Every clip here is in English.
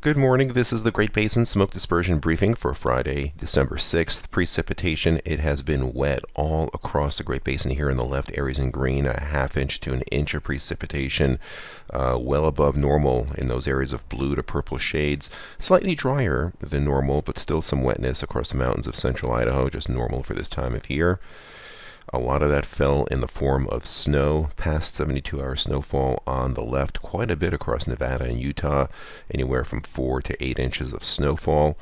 Good morning. This is the Great Basin Smoke Dispersion Briefing for Friday, December 6th. Precipitation, it has been wet all across the Great Basin here in the left areas in green, a ½ inch to an inch of precipitation, well above normal in those areas of blue to purple shades. Slightly drier than normal, but still some wetness across the mountains of central Idaho, just normal for this time of year. A lot of that fell in the form of snow, past 72-hour snowfall on the left, quite a bit across Nevada and Utah, anywhere from 4 to 8 inches of snowfall.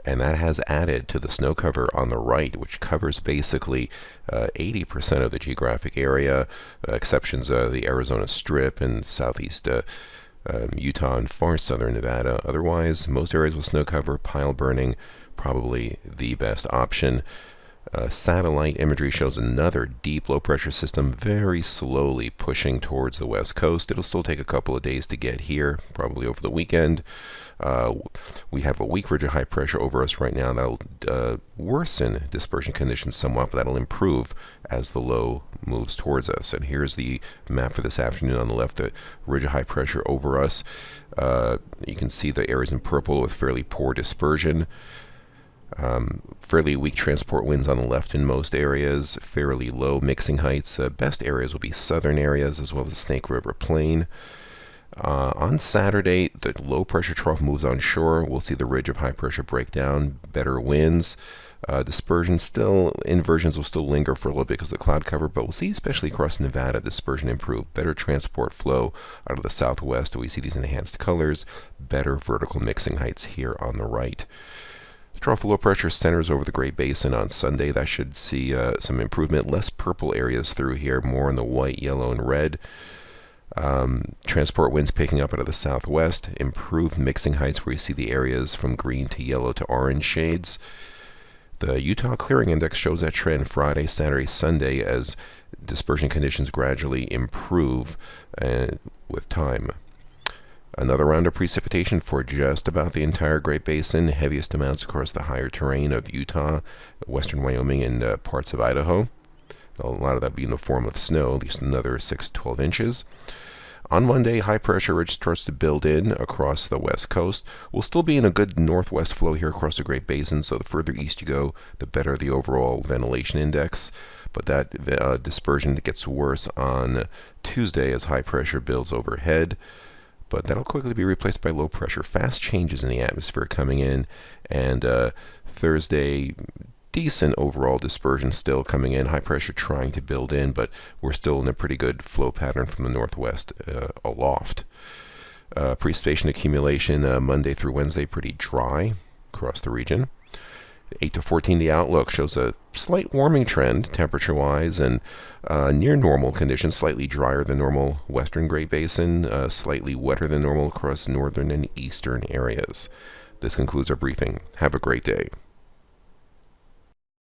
And that has added to the snow cover on the right, which covers basically 80% of the geographic area, exceptions the Arizona Strip and southeast Utah and far southern Nevada. Otherwise, most areas with snow cover, pile burning, probably the best option. Satellite imagery shows another deep low-pressure system very slowly pushing towards the west coast. It'll still take a couple of days to get here, probably over the weekend. We have a weak ridge of high pressure over us right now. That'll worsen dispersion conditions somewhat, but that'll improve as the low moves towards us. And here's the map for this afternoon on the left, the ridge of high pressure over us. You can see the areas in purple with fairly poor dispersion. Fairly weak transport winds on the left in most areas, fairly low mixing heights. Best areas will be southern areas as well as the Snake River Plain. On Saturday, the low pressure trough moves onshore. We'll see the ridge of high pressure break down, better winds. Dispersion still, inversions will still linger for a little bit because of the cloud cover, but we'll see, especially across Nevada, dispersion improve. Better transport flow out of the southwest. We see these enhanced colors, better vertical mixing heights here on the right. Trough low pressure centers over the Great Basin on Sunday. That should see some improvement. Less purple areas through here, more in the white, yellow, and red. Transport winds picking up out of the southwest. Improved mixing heights where you see the areas from green to yellow to orange shades. The Utah Clearing Index shows that trend Friday, Saturday, Sunday as dispersion conditions gradually improve with time. Another round of precipitation for just about the entire Great Basin, heaviest amounts across the higher terrain of Utah, western Wyoming, and parts of Idaho. A lot of that being in the form of snow, at least another 6 to 12 inches. On Monday, high pressure ridge starts to build in across the west coast. We'll still be in a good northwest flow here across the Great Basin, so the further east you go, the better the overall ventilation index. But that dispersion gets worse on Tuesday as high pressure builds overhead. But that'll quickly be replaced by low pressure. Fast changes in the atmosphere coming in, and Thursday, decent overall dispersion still coming in. High pressure trying to build in, but we're still in a pretty good flow pattern from the northwest aloft. Precipitation accumulation Monday through Wednesday pretty dry across the region. 8 to 14, the outlook shows a slight warming trend temperature-wise and near normal conditions, slightly drier than normal western Great Basin, slightly wetter than normal across northern and eastern areas. This concludes our briefing. Have a great day.